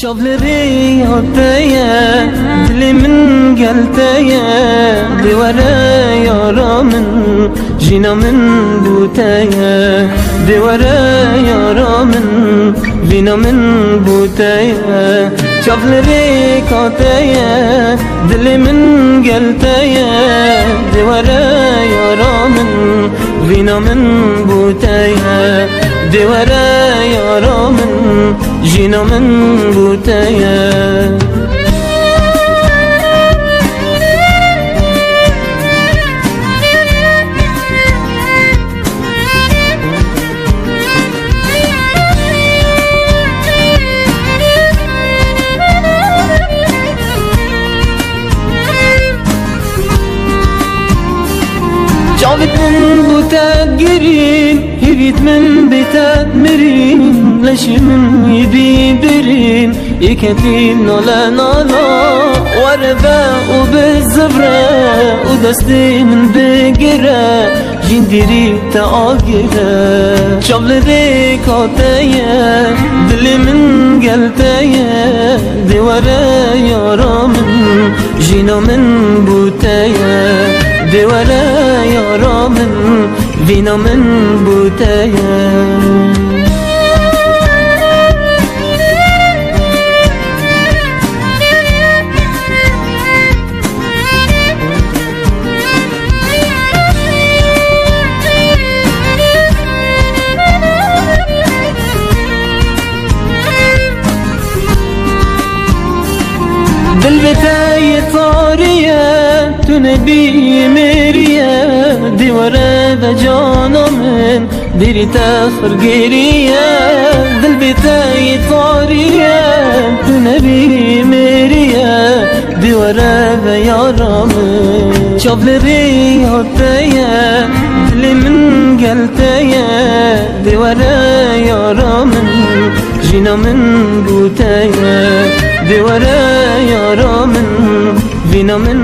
شافلري هاتيا دلي من قلتيا دورا يارا من جينا من بوتيا دورا يارا من فينا من بوتيا شافلري هاتيا دلي من قلتيا دورا يارا من فينا من بوتيا دورا يارا من جينا من بوتيا جابت من بوتات قرين هبيت من بيتات مرين لش من يبي برين يكتين نولا نولا وربا وبالزبرة ودستي من بقرة جندري تاقرة شابل ذيك عطايا دلي من قلتايا دورا يارا من جينا من بوتايا دورا يارا من فينا من بوتايا بالبتاية طارية تنبي مريا دي ورا جانا من ديري تاخر قرية بالبتاية طارية تنبي مريا دي ورا يارا من شاف لري هاتيا دلي من قلتيا دي ورا يارا من جينا من بوتيا دورا يارا من فينا من